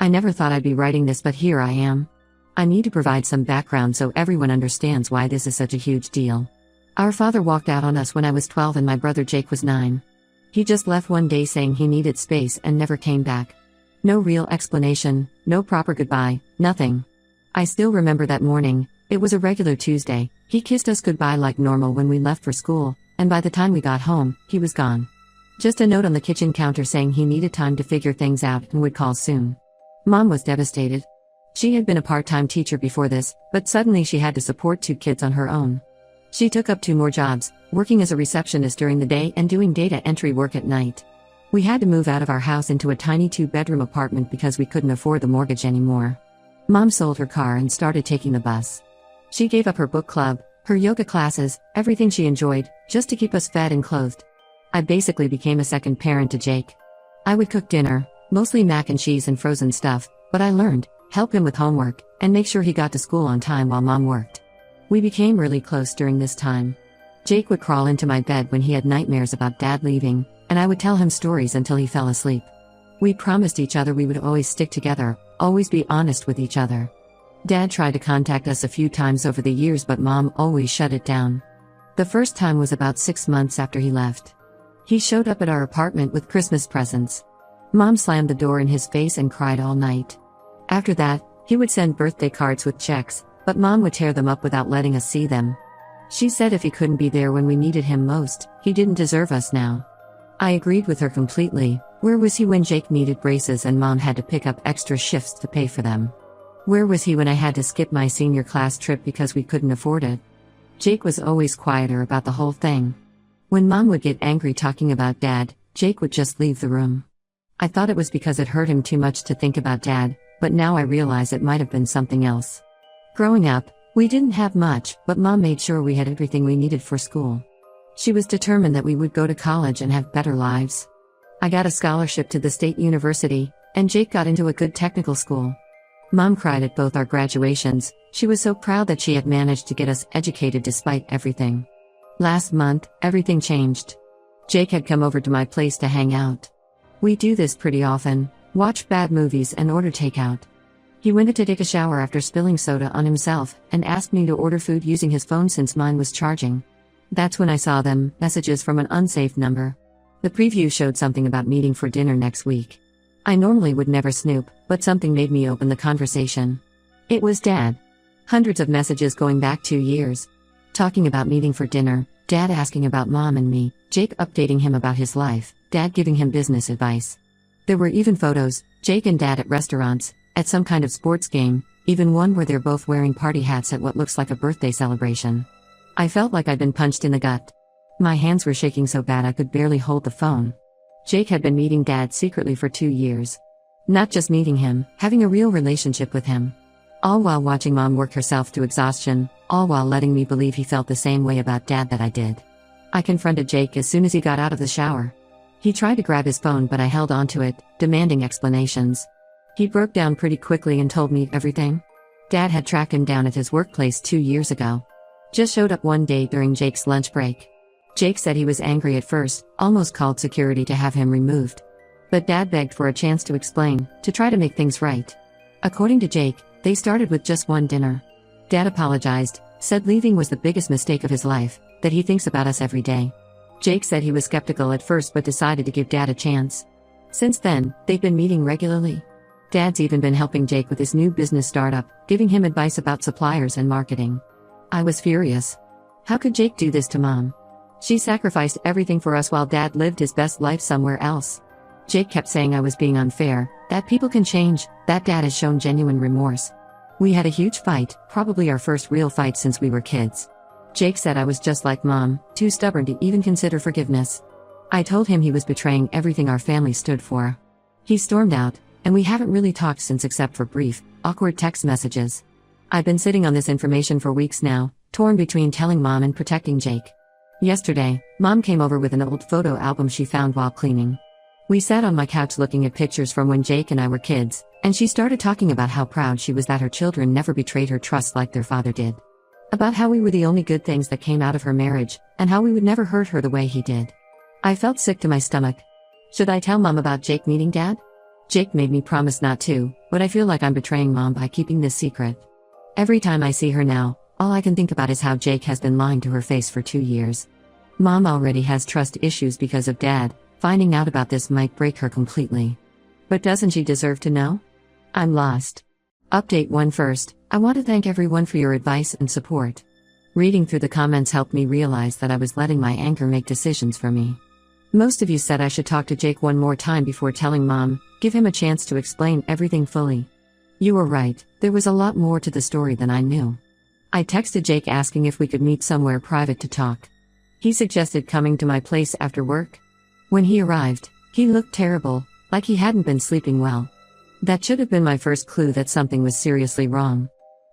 I never thought I'd be writing this, but here I am. I need to provide some background so everyone understands why this is such a huge deal. Our father walked out on us when I was 12 and my brother Jake was 9. He just left one day saying he needed space and never came back. No real explanation, no proper goodbye, nothing. I still remember that morning. It was a regular Tuesday. He kissed us goodbye like normal when we left for school, and by the time we got home, he was gone. Just a note on the kitchen counter saying he needed time to figure things out and would call soon. Mom was devastated. She had been a part-time teacher before this, but suddenly she had to support 2 kids on her own. She took up 2 more jobs, working as a receptionist during the day and doing data entry work at night. We had to move out of our house into a tiny 2-bedroom apartment because we couldn't afford the mortgage anymore. Mom sold her car and started taking the bus. She gave up her book club, her yoga classes, everything she enjoyed, just to keep us fed and clothed. I basically became a second parent to Jake. I would cook dinner, mostly mac and cheese and frozen stuff, but I learned, help him with homework, and make sure he got to school on time while Mom worked. We became really close during this time. Jake would crawl into my bed when he had nightmares about Dad leaving, and I would tell him stories until he fell asleep. We promised each other we would always stick together, always be honest with each other. Dad tried to contact us a few times over the years, but Mom always shut it down. The first time was about 6 months after he left. He showed up at our apartment with Christmas presents. Mom slammed the door in his face and cried all night. After that, he would send birthday cards with checks, but Mom would tear them up without letting us see them. She said if he couldn't be there when we needed him most, he didn't deserve us now. I agreed with her completely. Where was he when Jake needed braces and Mom had to pick up extra shifts to pay for them? Where was he when I had to skip my senior class trip because we couldn't afford it? Jake was always quieter about the whole thing. When Mom would get angry talking about Dad, Jake would just leave the room. I thought it was because it hurt him too much to think about Dad, but now I realize it might have been something else. Growing up, we didn't have much, but Mom made sure we had everything we needed for school. She was determined that we would go to college and have better lives. I got a scholarship to the state university, and Jake got into a good technical school. Mom cried at both our graduations. She was so proud that she had managed to get us educated despite everything. Last month, everything changed. Jake had come over to my place to hang out. We do this pretty often, watch bad movies and order takeout. He went to take a shower after spilling soda on himself, and asked me to order food using his phone since mine was charging. That's when I saw them, messages from an unsafe number. The preview showed something about meeting for dinner next week. I normally would never snoop, but something made me open the conversation. It was Dad. Hundreds of messages going back 2 years. Talking about meeting for dinner, Dad asking about Mom and me, Jake updating him about his life, Dad giving him business advice. There were even photos, Jake and Dad at restaurants, at some kind of sports game, even one where they're both wearing party hats at what looks like a birthday celebration. I felt like I'd been punched in the gut. My hands were shaking so bad I could barely hold the phone. Jake had been meeting Dad secretly for 2 years. Not just meeting him, having a real relationship with him. All while watching Mom work herself to exhaustion, all while letting me believe he felt the same way about Dad that I did. I confronted Jake as soon as he got out of the shower. He tried to grab his phone, but I held onto it, demanding explanations. He broke down pretty quickly and told me everything. Dad had tracked him down at his workplace 2 years ago. Just showed up one day during Jake's lunch break. Jake said he was angry at first, almost called security to have him removed. But Dad begged for a chance to explain, to try to make things right. According to Jake, they started with just one dinner. Dad apologized, said leaving was the biggest mistake of his life, that he thinks about us every day. Jake said he was skeptical at first but decided to give Dad a chance. Since then, they've been meeting regularly. Dad's even been helping Jake with his new business startup, giving him advice about suppliers and marketing. I was furious. How could Jake do this to Mom? She sacrificed everything for us while Dad lived his best life somewhere else. Jake kept saying I was being unfair, that people can change, that Dad has shown genuine remorse. We had a huge fight, probably our first real fight since we were kids. Jake said I was just like Mom, too stubborn to even consider forgiveness. I told him he was betraying everything our family stood for. He stormed out, and we haven't really talked since except for brief, awkward text messages. I've been sitting on this information for weeks now, torn between telling Mom and protecting Jake. Yesterday, Mom came over with an old photo album she found while cleaning. We sat on my couch looking at pictures from when Jake and I were kids, and she started talking about how proud she was that her children never betrayed her trust like their father did. About how we were the only good things that came out of her marriage, and how we would never hurt her the way he did. I felt sick to my stomach. Should I tell Mom about Jake meeting Dad? Jake made me promise not to, but I feel like I'm betraying Mom by keeping this secret. Every time I see her now, all I can think about is how Jake has been lying to her face for 2 years. Mom already has trust issues because of Dad. Finding out about this might break her completely. But doesn't she deserve to know? I'm lost. Update 1 first, I want to thank everyone for your advice and support. Reading through the comments helped me realize that I was letting my anger make decisions for me. Most of you said I should talk to Jake one more time before telling Mom, give him a chance to explain everything fully. You were right, there was a lot more to the story than I knew. I texted Jake asking if we could meet somewhere private to talk. He suggested coming to my place after work. When he arrived, he looked terrible, like he hadn't been sleeping well. That should have been my first clue that something was seriously wrong.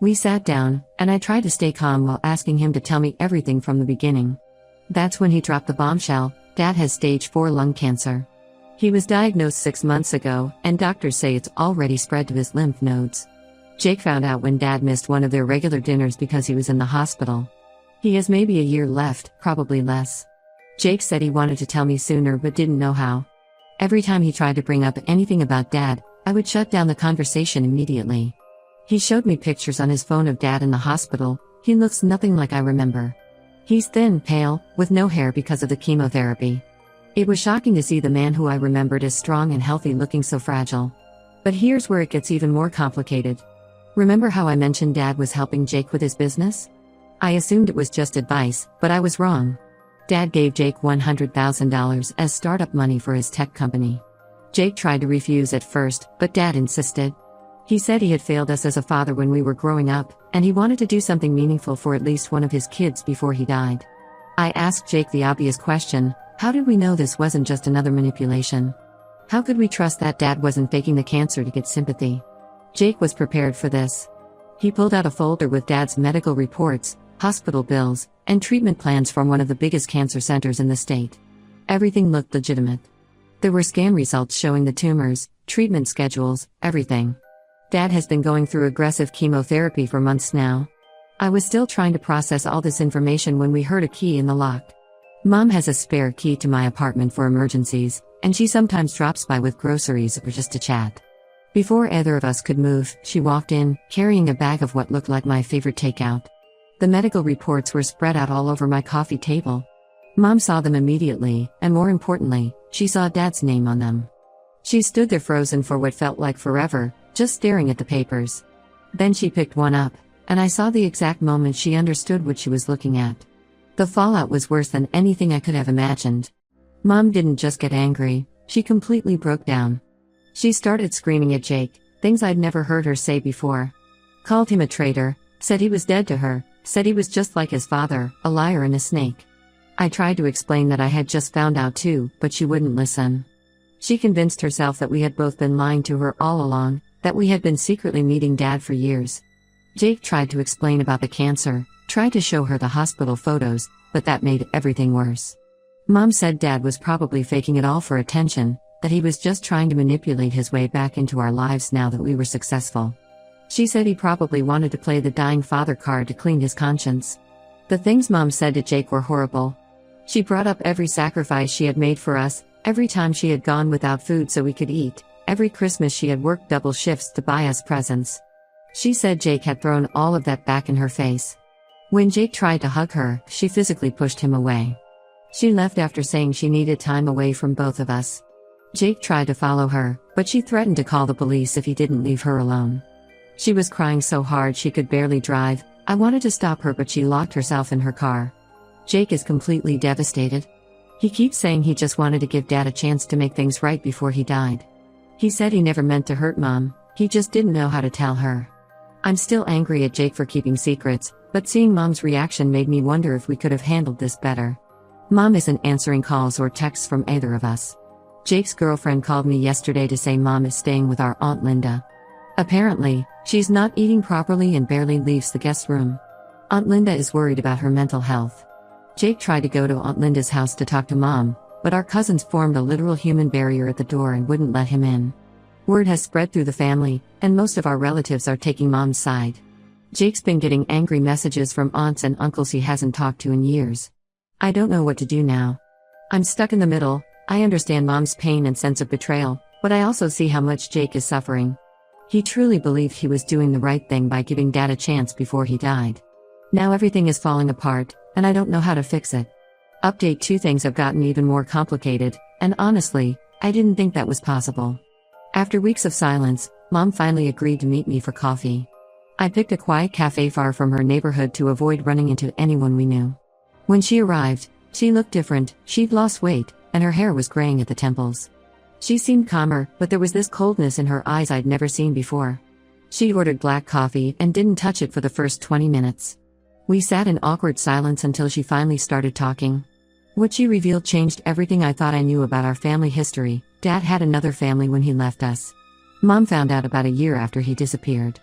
We sat down, and I tried to stay calm while asking him to tell me everything from the beginning. That's when he dropped the bombshell: Dad has stage 4 lung cancer. He was diagnosed 6 months ago, and doctors say it's already spread to his lymph nodes. Jake found out when Dad missed one of their regular dinners because he was in the hospital. He has maybe a year left, probably less. Jake said he wanted to tell me sooner but didn't know how. Every time he tried to bring up anything about Dad, I would shut down the conversation immediately. He showed me pictures on his phone of Dad in the hospital. He looks nothing like I remember. He's thin, pale, with no hair because of the chemotherapy. It was shocking to see the man who I remembered as strong and healthy looking so fragile. But here's where it gets even more complicated. Remember how I mentioned Dad was helping Jake with his business? I assumed it was just advice, but I was wrong. Dad gave Jake $100,000 as startup money for his tech company. Jake tried to refuse at first, but Dad insisted. He said he had failed us as a father when we were growing up, and he wanted to do something meaningful for at least one of his kids before he died. I asked Jake the obvious question: how did we know this wasn't just another manipulation? How could we trust that Dad wasn't faking the cancer to get sympathy? Jake was prepared for this. He pulled out a folder with Dad's medical reports, hospital bills, and treatment plans from one of the biggest cancer centers in the state. Everything looked legitimate. There were scan results showing the tumors, treatment schedules, everything. Dad has been going through aggressive chemotherapy for months now. I was still trying to process all this information when we heard a key in the lock. Mom has a spare key to my apartment for emergencies, and she sometimes drops by with groceries or just to chat. Before either of us could move, she walked in, carrying a bag of what looked like my favorite takeout. The medical reports were spread out all over my coffee table. Mom saw them immediately, and more importantly, she saw Dad's name on them. She stood there frozen for what felt like forever, just staring at the papers. Then she picked one up, and I saw the exact moment she understood what she was looking at. The fallout was worse than anything I could have imagined. Mom didn't just get angry, she completely broke down. She started screaming at Jake, things I'd never heard her say before. Called him a traitor, said he was dead to her, said he was just like his father, a liar and a snake. I tried to explain that I had just found out too, but she wouldn't listen. She convinced herself that we had both been lying to her all along, that we had been secretly meeting Dad for years. Jake tried to explain about the cancer, tried to show her the hospital photos, but that made everything worse. Mom said Dad was probably faking it all for attention, that he was just trying to manipulate his way back into our lives now that we were successful. She said he probably wanted to play the dying father card to clean his conscience. The things Mom said to Jake were horrible. She brought up every sacrifice she had made for us, every time she had gone without food so we could eat, every Christmas she had worked double shifts to buy us presents. She said Jake had thrown all of that back in her face. When Jake tried to hug her, she physically pushed him away. She left after saying she needed time away from both of us. Jake tried to follow her, but she threatened to call the police if he didn't leave her alone. She was crying so hard she could barely drive. I wanted to stop her, but she locked herself in her car. Jake is completely devastated. He keeps saying he just wanted to give Dad a chance to make things right before he died. He said he never meant to hurt Mom, he just didn't know how to tell her. I'm still angry at Jake for keeping secrets, but seeing Mom's reaction made me wonder if we could have handled this better. Mom isn't answering calls or texts from either of us. Jake's girlfriend called me yesterday to say Mom is staying with our Aunt Linda. Apparently, she's not eating properly and barely leaves the guest room. Aunt Linda is worried about her mental health. Jake tried to go to Aunt Linda's house to talk to Mom, but our cousins formed a literal human barrier at the door and wouldn't let him in. Word has spread through the family, and most of our relatives are taking Mom's side. Jake's been getting angry messages from aunts and uncles he hasn't talked to in years. I don't know what to do now. I'm stuck in the middle. I understand Mom's pain and sense of betrayal, but I also see how much Jake is suffering. He truly believed he was doing the right thing by giving Dad a chance before he died. Now everything is falling apart, and I don't know how to fix it. Update: 2 things have gotten even more complicated, and honestly, I didn't think that was possible. After weeks of silence, Mom finally agreed to meet me for coffee. I picked a quiet cafe far from her neighborhood to avoid running into anyone we knew. When she arrived, she looked different. She'd lost weight, and her hair was graying at the temples. She seemed calmer, but there was this coldness in her eyes I'd never seen before. She ordered black coffee and didn't touch it for the first 20 minutes. We sat in awkward silence until she finally started talking. What she revealed changed everything I thought I knew about our family history. Dad had another family when he left us. Mom found out about a year after he disappeared.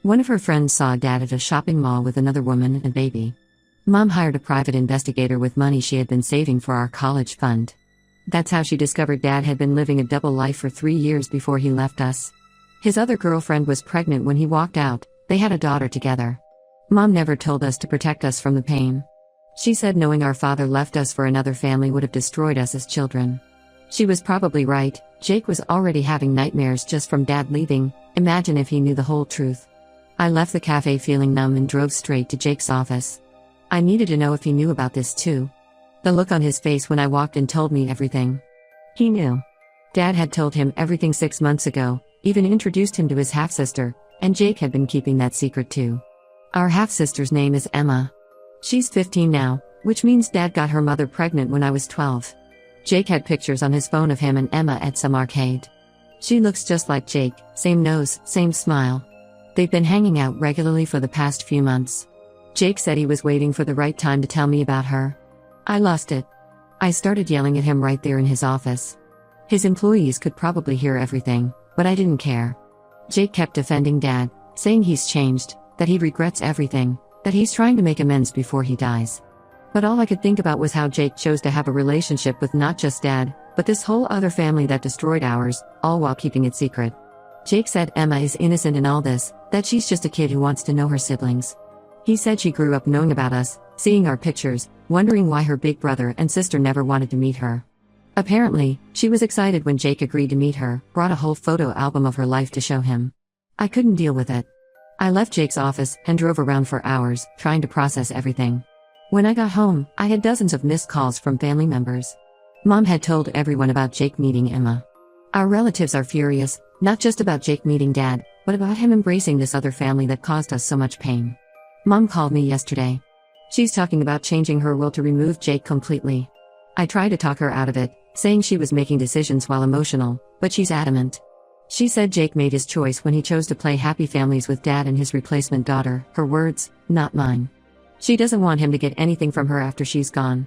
One of her friends saw Dad at a shopping mall with another woman and a baby. Mom hired a private investigator with money she had been saving for our college fund. That's how she discovered Dad had been living a double life for 3 years before he left us. His other girlfriend was pregnant when he walked out. They had a daughter together. Mom never told us to protect us from the pain. She said knowing our father left us for another family would have destroyed us as children. She was probably right. Jake was already having nightmares just from Dad leaving. Imagine if he knew the whole truth. I left the cafe feeling numb and drove straight to Jake's office. I needed to know if he knew about this too. The look on his face when I walked in told me everything. He knew. Dad had told him everything 6 months ago, even introduced him to his half-sister, and Jake had been keeping that secret too. Our half-sister's name is Emma. She's 15 now, which means Dad got her mother pregnant when I was 12. Jake had pictures on his phone of him and Emma at some arcade. She looks just like Jake, same nose, same smile. They've been hanging out regularly for the past few months. Jake said he was waiting for the right time to tell me about her. I lost it. I started yelling at him right there in his office. His employees could probably hear everything, but I didn't care. Jake kept defending Dad, saying he's changed, that he regrets everything, that he's trying to make amends before he dies. But all I could think about was how Jake chose to have a relationship with not just Dad, but this whole other family that destroyed ours, all while keeping it secret. Jake said Emma is innocent in all this, that she's just a kid who wants to know her siblings. He said she grew up knowing about us, seeing our pictures, wondering why her big brother and sister never wanted to meet her. Apparently, she was excited when Jake agreed to meet her, brought a whole photo album of her life to show him. I couldn't deal with it. I left Jake's office and drove around for hours, trying to process everything. When I got home, I had dozens of missed calls from family members. Mom had told everyone about Jake meeting Emma. Our relatives are furious, not just about Jake meeting Dad, but about him embracing this other family that caused us so much pain. Mom called me yesterday. She's talking about changing her will to remove Jake completely. I tried to talk her out of it, saying she was making decisions while emotional, but she's adamant. She said Jake made his choice when he chose to play happy families with Dad and his replacement daughter, her words, not mine. She doesn't want him to get anything from her after she's gone.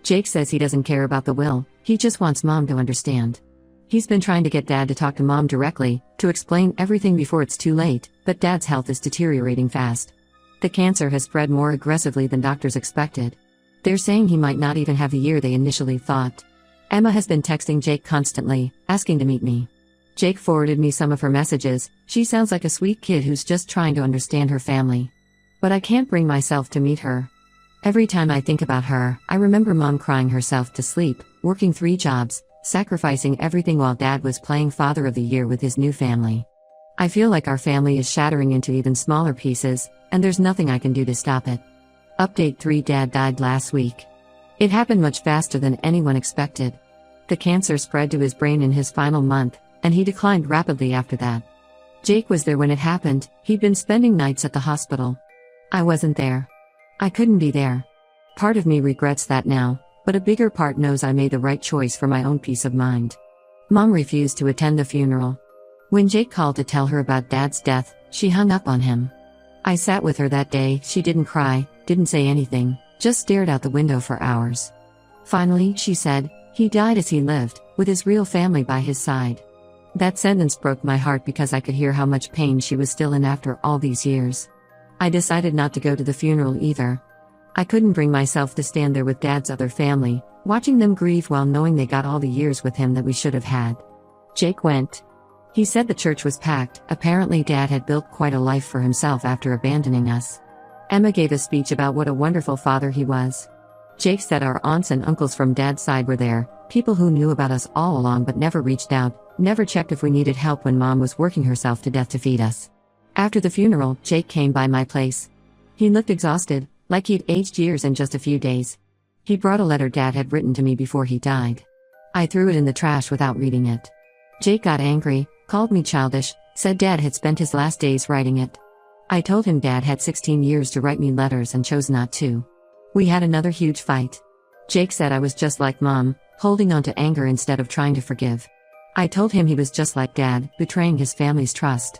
Jake says he doesn't care about the will, he just wants Mom to understand. He's been trying to get Dad to talk to Mom directly, to explain everything before it's too late, but Dad's health is deteriorating fast. The cancer has spread more aggressively than doctors expected. They're saying he might not even have the year they initially thought. Emma has been texting Jake constantly, asking to meet me. Jake forwarded me some of her messages. She sounds like a sweet kid who's just trying to understand her family. But I can't bring myself to meet her. Every time I think about her, I remember Mom crying herself to sleep, working 3 jobs, sacrificing everything while Dad was playing Father of the Year with his new family. I feel like our family is shattering into even smaller pieces, and there's nothing I can do to stop it. Update 3: Dad died last week. It happened much faster than anyone expected. The cancer spread to his brain in his final month, and he declined rapidly after that. Jake was there when it happened. He'd been spending nights at the hospital. I wasn't there. I couldn't be there. Part of me regrets that now, but a bigger part knows I made the right choice for my own peace of mind. Mom refused to attend the funeral. When Jake called to tell her about Dad's death, she hung up on him. I sat with her that day. She didn't cry, didn't say anything, just stared out the window for hours. Finally, she said, "He died as he lived, with his real family by his side." That sentence broke my heart because I could hear how much pain she was still in after all these years. I decided not to go to the funeral either. I couldn't bring myself to stand there with Dad's other family, watching them grieve while knowing they got all the years with him that we should have had. Jake went. He said the church was packed. Apparently Dad had built quite a life for himself after abandoning us. Emma gave a speech about what a wonderful father he was. Jake said our aunts and uncles from Dad's side were there, people who knew about us all along but never reached out, never checked if we needed help when Mom was working herself to death to feed us. After the funeral, Jake came by my place. He looked exhausted, like he'd aged years in just a few days. He brought a letter Dad had written to me before he died. I threw it in the trash without reading it. Jake got angry, called me childish, said Dad had spent his last days writing it. I told him Dad had 16 years to write me letters and chose not to. We had another huge fight. Jake said I was just like Mom, holding on to anger instead of trying to forgive. I told him he was just like Dad, betraying his family's trust.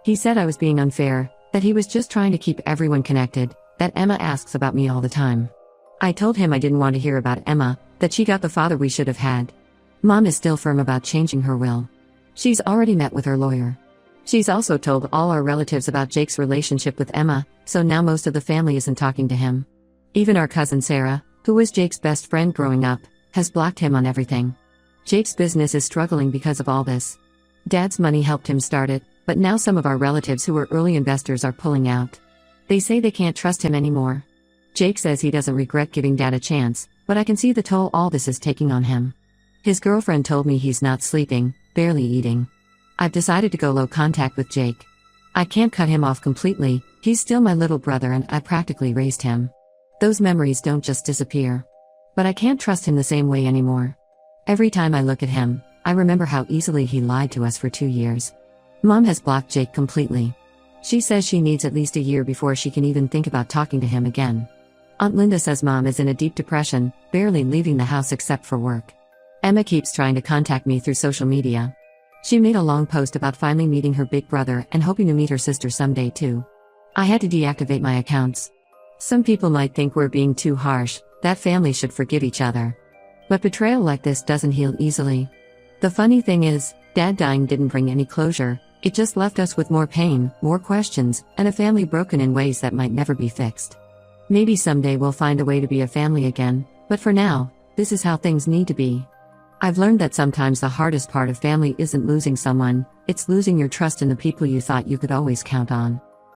He said I was being unfair, that he was just trying to keep everyone connected, that Emma asks about me all the time. I told him I didn't want to hear about Emma, that she got the father we should have had. Mom is still firm about changing her will. She's already met with her lawyer. She's also told all our relatives about Jake's relationship with Emma, so now most of the family isn't talking to him. Even our cousin Sarah, who was Jake's best friend growing up, has blocked him on everything. Jake's business is struggling because of all this. Dad's money helped him start it, but now some of our relatives who were early investors are pulling out. They say they can't trust him anymore. Jake says he doesn't regret giving Dad a chance, but I can see the toll all this is taking on him. His girlfriend told me he's not sleeping, barely eating. I've decided to go low contact with Jake. I can't cut him off completely, he's still my little brother and I practically raised him. Those memories don't just disappear. But I can't trust him the same way anymore. Every time I look at him, I remember how easily he lied to us for 2 years. Mom has blocked Jake completely. She says she needs at least a year before she can even think about talking to him again. Aunt Linda says Mom is in a deep depression, barely leaving the house except for work. Emma keeps trying to contact me through social media. She made a long post about finally meeting her big brother and hoping to meet her sister someday too. I had to deactivate my accounts. Some people might think we're being too harsh, that families should forgive each other. But betrayal like this doesn't heal easily. The funny thing is, Dad dying didn't bring any closure, it just left us with more pain, more questions, and a family broken in ways that might never be fixed. Maybe someday we'll find a way to be a family again, but for now, this is how things need to be. I've learned that sometimes the hardest part of family isn't losing someone, it's losing your trust in the people you thought you could always count on.